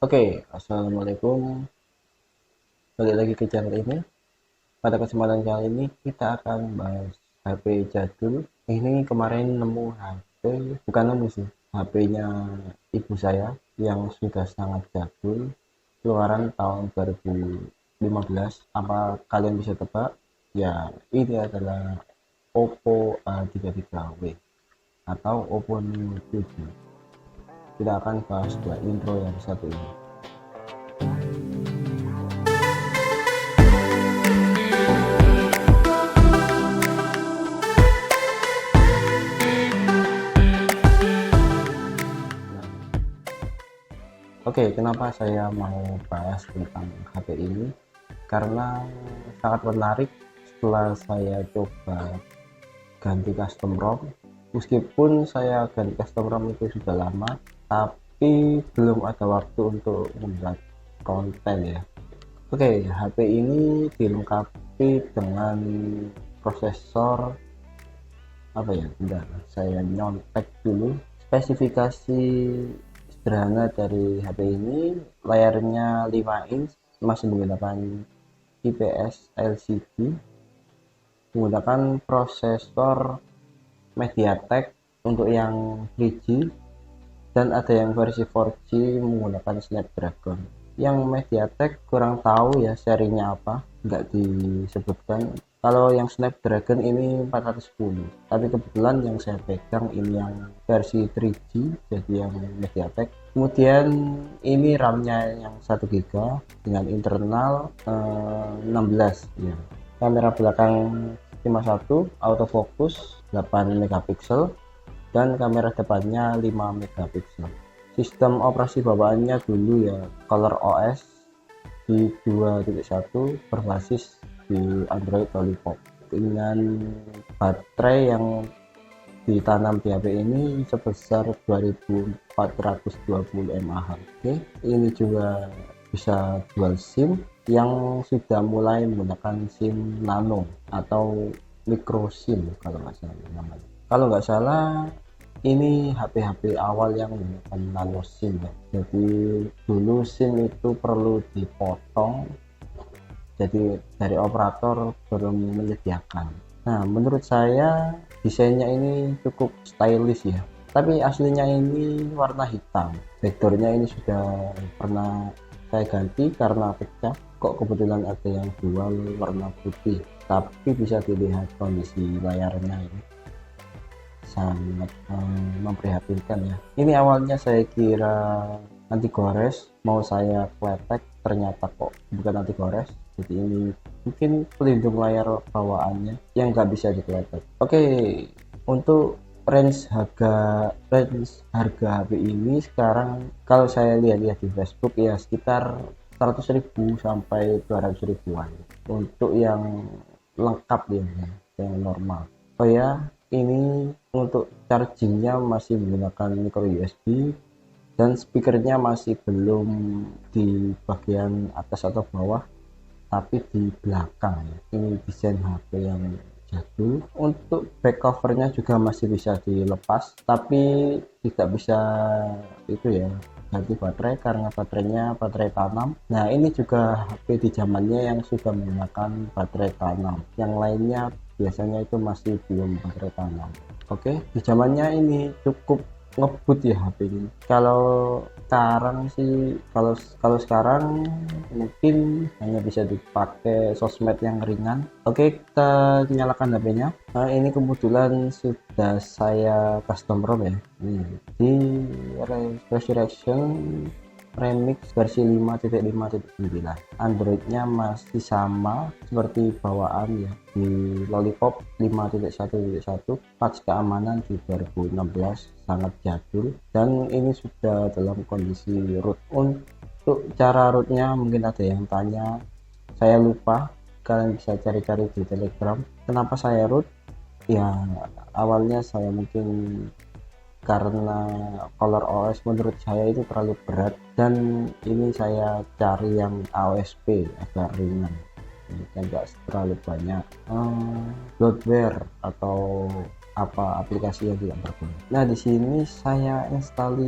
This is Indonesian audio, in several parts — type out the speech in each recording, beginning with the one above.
Oke, assalamualaikum. Balik lagi ke channel ini. Pada kesempatan kali ini kita akan bahas HP jadul. Ini kemarin nemu HP, bukan nemu sih, HP-nya ibu saya yang sudah sangat jadul, keluaran tahun 2015. Apa kalian bisa tebak? Ya, ini adalah Oppo A33W atau Oppo Reno 7. Kita akan bahas dua intro yang satu ini. Oke, kenapa saya mau bahas tentang HP ini? Karena sangat menarik setelah saya coba ganti custom ROM. Meskipun saya ganti custom ROM itu sudah lama, tapi belum ada waktu untuk membuat konten ya. Oke, HP ini dilengkapi dengan prosesor apa ya? Bentar, saya nyontek dulu spesifikasi sederhana dari HP ini. Layarnya 5 inch, masih menggunakan IPS LCD, menggunakan prosesor MediaTek untuk yang 3G, dan ada yang versi 4G menggunakan Snapdragon. Yang MediaTek kurang tahu ya serinya apa, nggak disebutkan. Kalau yang Snapdragon ini 410, tapi kebetulan yang saya pegang ini yang versi 3G, jadi yang MediaTek. Kemudian ini RAM-nya yang 1 GB dengan internal 16 ya. Kamera belakang 51, autofocus 8 megapiksel, dan kamera depannya 5 megapiksel. Sistem operasi bawaannya dulu ya Color OS di 2.1 berbasis di Android Lollipop, dengan baterai yang ditanam di HP ini sebesar 2420 mAh. Oke, ini juga bisa dual SIM yang sudah mulai menggunakan SIM nano atau micro SIM kalau nggak salah namanya. Kalau nggak salah ini HP-HP awal yang menggunakan nano SIM ya. Jadi dulu SIM itu perlu dipotong, jadi dari operator belum menyediakan. Nah, menurut saya desainnya ini cukup stylish ya, tapi aslinya ini warna hitam. Backdoornya ini sudah pernah saya ganti karena pecah. Kok kebetulan ada yang jual warna putih, tapi bisa dilihat kondisi layarnya ini sangat memprihatinkan ya. Ini awalnya saya kira anti gores, mau saya kletek, ternyata kok bukan anti gores. Jadi ini mungkin pelindung layar bawaannya yang nggak bisa dikletek. Oke, untuk range harga HP ini sekarang kalau saya lihat-lihat di Facebook ya sekitar 100.000 sampai 200 ribuan untuk yang lengkap ya, yang normal. Oh ya, ini untuk chargingnya masih menggunakan micro USB, dan speakernya masih belum di bagian atas atau bawah, tapi di belakang ya. Ini desain HP yang jadul. Untuk back covernya juga masih bisa dilepas, tapi tidak bisa itu ya ganti baterai karena baterainya baterai tanam. Nah, ini juga HP di zamannya yang sudah menggunakan baterai tanam. Yang lainnya biasanya itu masih belum baterai tanam. Oke, di zamannya ini cukup ngebut ya HP ini. Kalau sekarang sih, kalau sekarang mungkin hanya bisa dipakai sosmed yang ringan. Oke, kita nyalakan HP-nya. Nah, ini kebetulan sudah saya custom ROM ya. Di Resurrection Remix versi 5.5.9. Androidnya masih sama seperti bawaan ya di Lollipop 5.1.1. Patch keamanan di 2016, sangat jadul, dan ini sudah dalam kondisi root. Untuk cara rootnya mungkin ada yang tanya, saya lupa, kalian bisa cari-cari di Telegram kenapa saya root ya. Awalnya saya mungkin karena Color OS menurut saya itu terlalu berat, dan ini saya cari yang AOSP agak ringan, ini kan enggak terlalu banyak bloatware atau apa aplikasi yang tidak berguna. Nah, di sini saya install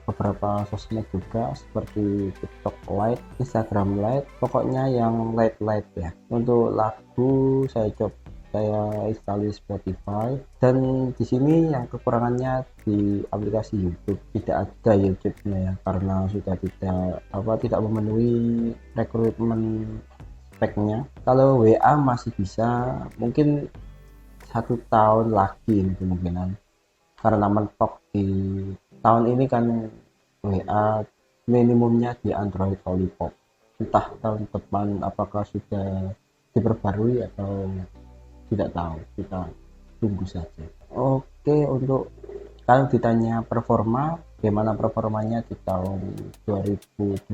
beberapa sosmed juga seperti TikTok Lite, Instagram Lite, pokoknya yang light ya. Untuk lagu saya install Spotify, dan di sini yang kekurangannya di aplikasi YouTube tidak ada YouTube-nya ya, karena sudah tidak memenuhi rekrutmen speknya. Kalau WA masih bisa, mungkin 1 tahun lagi kemungkinan, karena mentok di tahun ini kan WA minimumnya di Android Lollipop. Entah tahun depan apakah sudah diperbarui atau tidak tahu, kita tunggu saja. Oke, untuk kalau ditanya performa, bagaimana performanya di tahun 2025,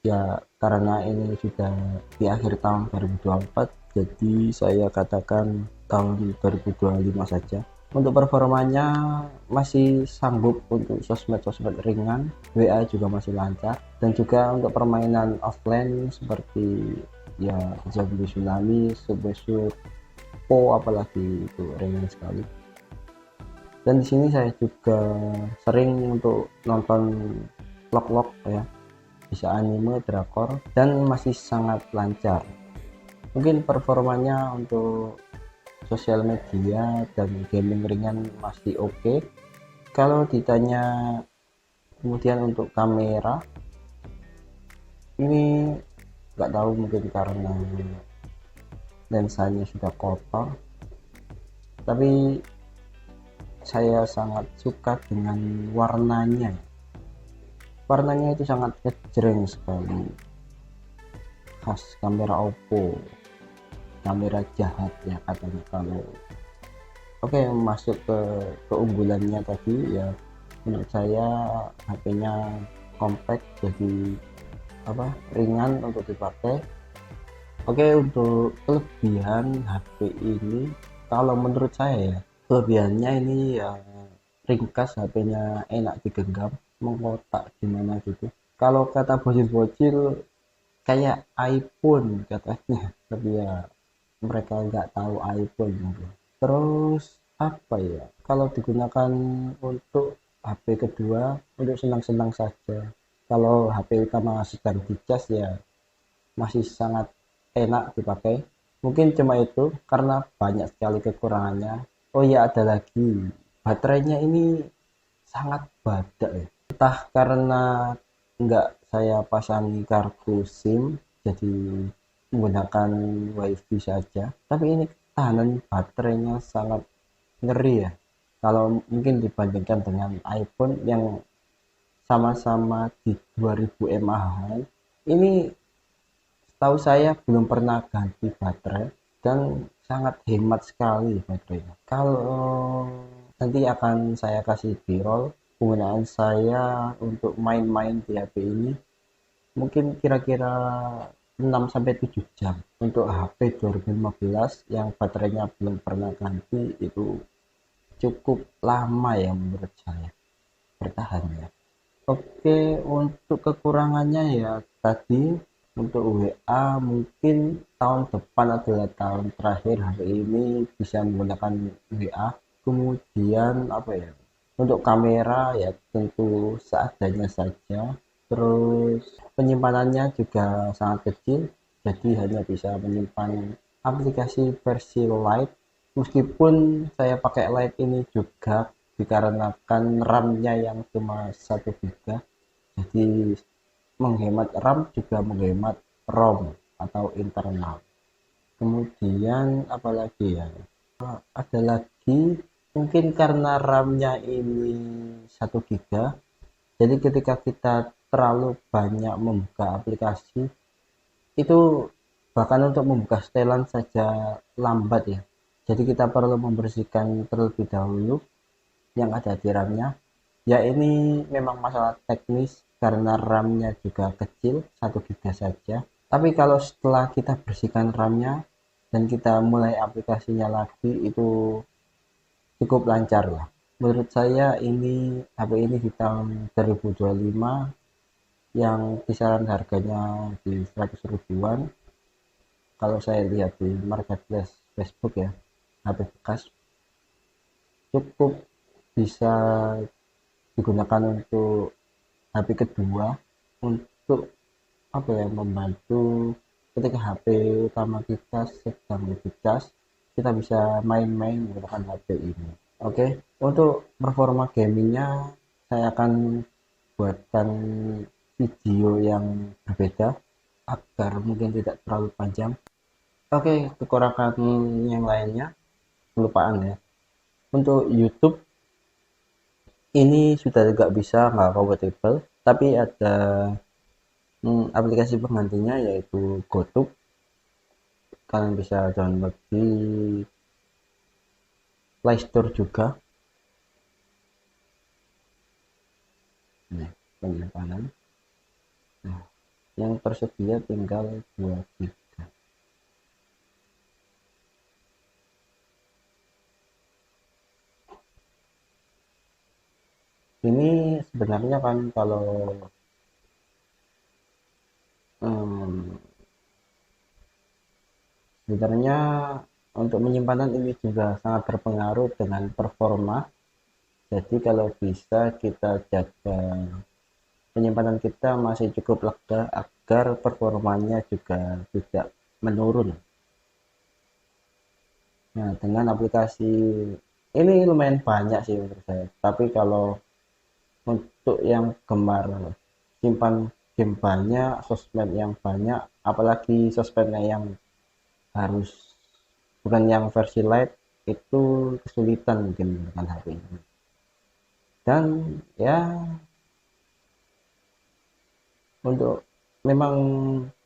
ya karena ini sudah di akhir tahun 2024, jadi saya katakan tahun 2025 saja. Untuk performanya masih sanggup untuk sosmed-sosmed ringan, WA juga masih lancar, dan juga untuk permainan offline seperti ya Zombie Tsunami, Subway apalagi itu ringan sekali. Dan di sini saya juga sering untuk nonton vlog ya, bisa anime, drakor, dan masih sangat lancar. Mungkin performanya untuk sosial media dan gaming ringan masih oke. Kalau ditanya kemudian untuk kamera, ini nggak tahu, mungkin karena lensanya sudah kotor, tapi saya sangat suka dengan warnanya itu sangat kejreng sekali, khas kamera Oppo, kamera jahat ya katanya. Kalau oke, masuk ke keunggulannya tadi ya, menurut saya HP-nya compact, jadi ringan untuk dipakai. Oke, untuk kelebihan HP ini, kalau menurut saya ya, kelebihannya ini ya ringkas, HP-nya enak digenggam, mengkotak gimana gitu. Kalau kata bocil-bocil kayak iPhone katanya, tapi ya mereka nggak tahu iPhone gitu. Terus apa ya, kalau digunakan untuk HP kedua untuk senang-senang saja. Kalau HP utama sedang dicas ya masih sangat enak dipakai. Mungkin cuma itu karena banyak sekali kekurangannya. Oh ya, ada lagi, baterainya ini sangat badak ya. Entah karena nggak saya pasangi kartu SIM, jadi menggunakan WiFi saja, tapi ini ketahanan baterainya sangat ngeri ya. Kalau mungkin dibandingkan dengan iPhone yang sama-sama di 2000 mAh, ini tahu saya belum pernah ganti baterai dan sangat hemat sekali baterainya. Kalau nanti akan saya kasih b-roll penggunaan saya untuk main-main di HP ini, mungkin kira-kira 6-7 jam. Untuk HP 2015 yang baterainya belum pernah ganti itu cukup lama ya menurut saya, bertahan ya. Oke, untuk kekurangannya ya tadi, untuk WA mungkin tahun depan adalah tahun terakhir hari ini bisa menggunakan WA. Kemudian apa ya, untuk kamera ya tentu seadanya saja. Terus penyimpanannya juga sangat kecil, jadi hanya bisa menyimpan aplikasi versi Lite. Meskipun saya pakai Lite ini juga dikarenakan RAM-nya yang cuma 1 GB, jadi menghemat RAM juga menghemat ROM atau internal. Kemudian apalagi ya, ada lagi, mungkin karena RAM-nya ini 1 GB, jadi ketika kita terlalu banyak membuka aplikasi, itu bahkan untuk membuka setelan saja lambat ya. Jadi kita perlu membersihkan terlebih dahulu yang ada di RAM-nya. Ya ini memang masalah teknis karena RAM-nya juga kecil, 1 GB saja. Tapi kalau setelah kita bersihkan RAM-nya dan kita mulai aplikasinya lagi, itu cukup lancar lah. Menurut saya ini HP ini di tahun 2025 yang kisaran harganya di 100 ribuan. Kalau saya lihat di marketplace Facebook ya, HP bekas, cukup bisa digunakan untuk HP kedua untuk apa ya, membantu ketika HP utama kita sedang dicas, kita bisa main-main menggunakan HP ini. Oke, untuk performa gamingnya saya akan buatkan video yang berbeda agar mungkin tidak terlalu panjang. Oke, kekurangan yang lainnya kelupaan ya. Untuk YouTube ini sudah nggak kompatibel, tapi ada aplikasi penggantinya yaitu GoTube. Kalian bisa download di Play Store juga. Nah, penyimpanan. Nah, yang tersedia tinggal 2 GB. Ini sebenarnya kan kalau sebenarnya untuk penyimpanan ini juga sangat berpengaruh dengan performa. Jadi kalau bisa kita jaga penyimpanan kita masih cukup lega agar performanya juga tidak menurun. Nah, dengan aplikasi ini lumayan banyak sih menurut saya. Tapi kalau untuk yang gemar simpan game banyak, sosmed yang banyak, apalagi sosmednya yang harus bukan yang versi light, itu kesulitan mungkin dengan HP ini. Dan ya untuk memang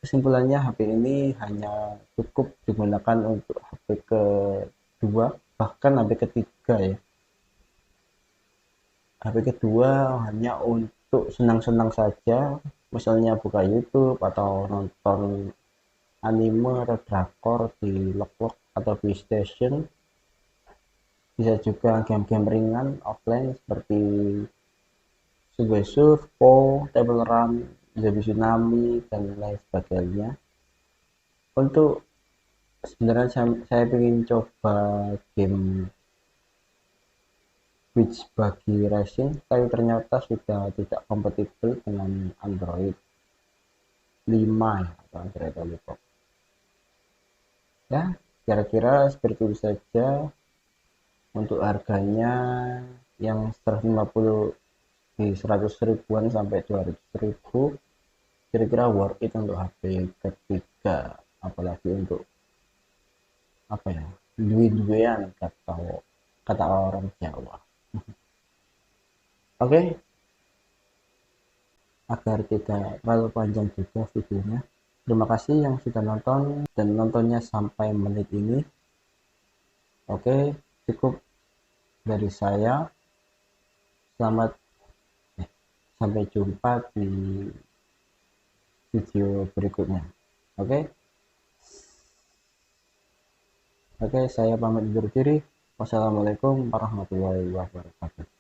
kesimpulannya HP ini hanya cukup digunakan untuk HP kedua, bahkan HP ketiga ya. HP kedua hanya untuk senang-senang saja, misalnya buka YouTube atau nonton anime atau drakor di log atau PlayStation. Bisa juga game-game ringan offline seperti Subway Surf, Po, Table Run, Zombie Tsunami, dan lain sebagainya. Untuk sebenarnya saya ingin coba game Beach Buggy Racing, tapi ternyata sudah tidak kompatibel dengan Android 5 ya, atau Android Lollipop. Ya, kira-kira seperti itu saja. Untuk harganya yang 150 di 100 ribuan sampai 200 ribu, kira-kira worth it untuk HP ketiga, apalagi untuk apa ya, duit-duitan kata orang Jawa. Oke, agar tidak terlalu panjang juga videonya, terima kasih yang sudah nonton dan nontonnya sampai menit ini. Oke, cukup dari saya. Selamat sampai jumpa di video berikutnya. Oke, saya pamit undur diri. Wassalamualaikum warahmatullahi wabarakatuh.